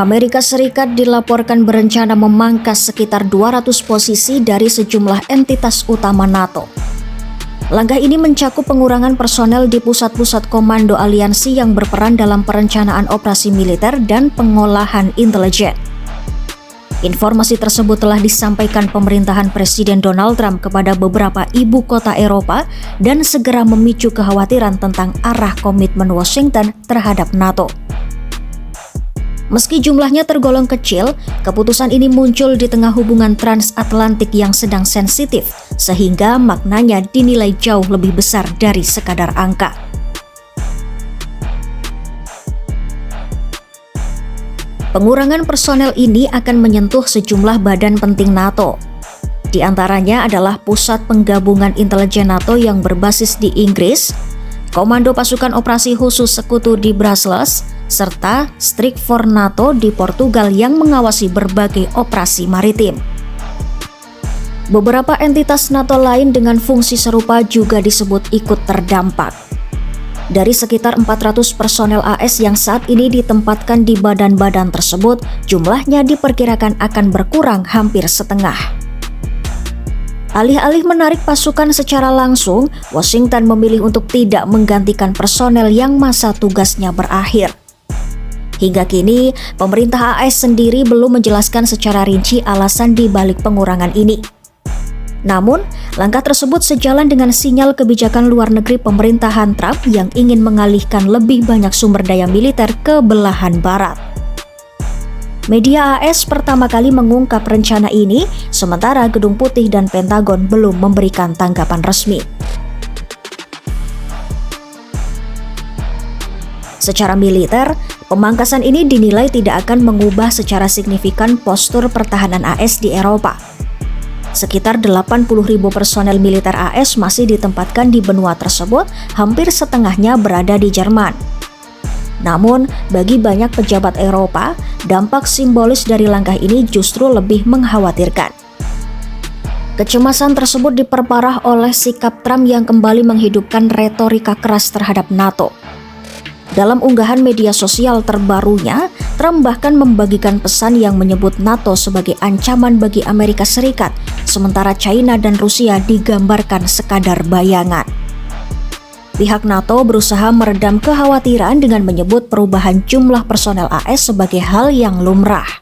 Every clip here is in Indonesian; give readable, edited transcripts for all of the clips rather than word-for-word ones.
Amerika Serikat dilaporkan berencana memangkas sekitar 200 posisi dari sejumlah entitas utama NATO. Langkah ini mencakup pengurangan personel di pusat-pusat komando aliansi yang berperan dalam perencanaan operasi militer dan pengolahan intelijen. Informasi tersebut telah disampaikan pemerintahan Presiden Donald Trump kepada beberapa ibu kota Eropa dan segera memicu kekhawatiran tentang arah komitmen Washington terhadap NATO. Meski jumlahnya tergolong kecil, keputusan ini muncul di tengah hubungan transatlantik yang sedang sensitif, sehingga maknanya dinilai jauh lebih besar dari sekadar angka. Pengurangan personel ini akan menyentuh sejumlah badan penting NATO. Di antaranya adalah Pusat Penggabungan Intelijen NATO yang berbasis di Inggris, Komando Pasukan Operasi Khusus Sekutu di Brussels, serta Strik-For NATO di Portugal yang mengawasi berbagai operasi maritim. Beberapa entitas NATO lain dengan fungsi serupa juga disebut ikut terdampak. Dari sekitar 400 personel AS yang saat ini ditempatkan di badan-badan tersebut, jumlahnya diperkirakan akan berkurang hampir setengah. Alih-alih menarik pasukan secara langsung, Washington memilih untuk tidak menggantikan personel yang masa tugasnya berakhir. Hingga kini, pemerintah AS sendiri belum menjelaskan secara rinci alasan di balik pengurangan ini. Namun, langkah tersebut sejalan dengan sinyal kebijakan luar negeri pemerintahan Trump yang ingin mengalihkan lebih banyak sumber daya militer ke belahan barat. Media AS pertama kali mengungkap rencana ini, sementara Gedung Putih dan Pentagon belum memberikan tanggapan resmi. Secara militer, pemangkasan ini dinilai tidak akan mengubah secara signifikan postur pertahanan AS di Eropa. Sekitar 80.000 personel militer AS masih ditempatkan di benua tersebut, hampir setengahnya berada di Jerman. Namun, bagi banyak pejabat Eropa, dampak simbolis dari langkah ini justru lebih mengkhawatirkan. Kecemasan tersebut diperparah oleh sikap Trump yang kembali menghidupkan retorika keras terhadap NATO. Dalam unggahan media sosial terbarunya, Trump bahkan membagikan pesan yang menyebut NATO sebagai ancaman bagi Amerika Serikat, sementara China dan Rusia digambarkan sekadar bayangan. Pihak NATO berusaha meredam kekhawatiran dengan menyebut perubahan jumlah personel AS sebagai hal yang lumrah.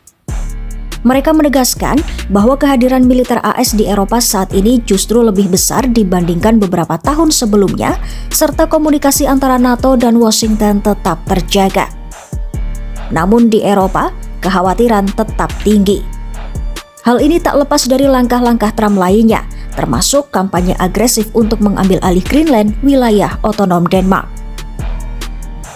Mereka menegaskan bahwa kehadiran militer AS di Eropa saat ini justru lebih besar dibandingkan beberapa tahun sebelumnya, serta komunikasi antara NATO dan Washington tetap terjaga. Namun di Eropa, kekhawatiran tetap tinggi. Hal ini tak lepas dari langkah-langkah Trump lainnya, termasuk kampanye agresif untuk mengambil alih Greenland, wilayah otonom Denmark.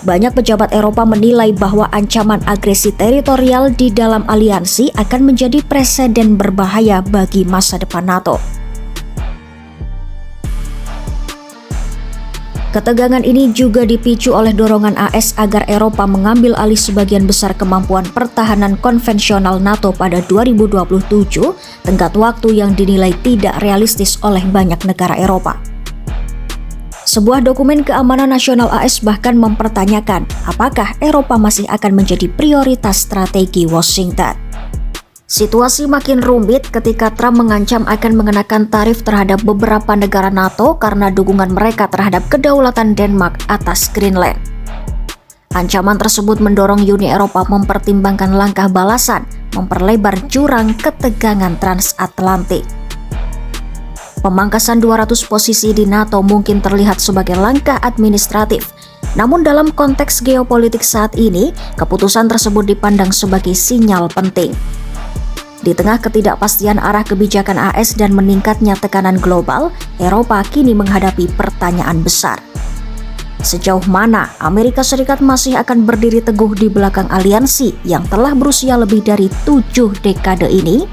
Banyak pejabat Eropa menilai bahwa ancaman agresi teritorial di dalam aliansi akan menjadi preseden berbahaya bagi masa depan NATO. Ketegangan ini juga dipicu oleh dorongan AS agar Eropa mengambil alih sebagian besar kemampuan pertahanan konvensional NATO pada 2027, tenggat waktu yang dinilai tidak realistis oleh banyak negara Eropa. Sebuah dokumen keamanan nasional AS bahkan mempertanyakan apakah Eropa masih akan menjadi prioritas strategi Washington. Situasi makin rumit ketika Trump mengancam akan mengenakan tarif terhadap beberapa negara NATO karena dukungan mereka terhadap kedaulatan Denmark atas Greenland. Ancaman tersebut mendorong Uni Eropa mempertimbangkan langkah balasan, memperlebar jurang ketegangan transatlantik. Pemangkasan 200 posisi di NATO mungkin terlihat sebagai langkah administratif, namun dalam konteks geopolitik saat ini, keputusan tersebut dipandang sebagai sinyal penting. Di tengah ketidakpastian arah kebijakan AS dan meningkatnya tekanan global, Eropa kini menghadapi pertanyaan besar. Sejauh mana Amerika Serikat masih akan berdiri teguh di belakang aliansi yang telah berusia lebih dari 7 dekade ini?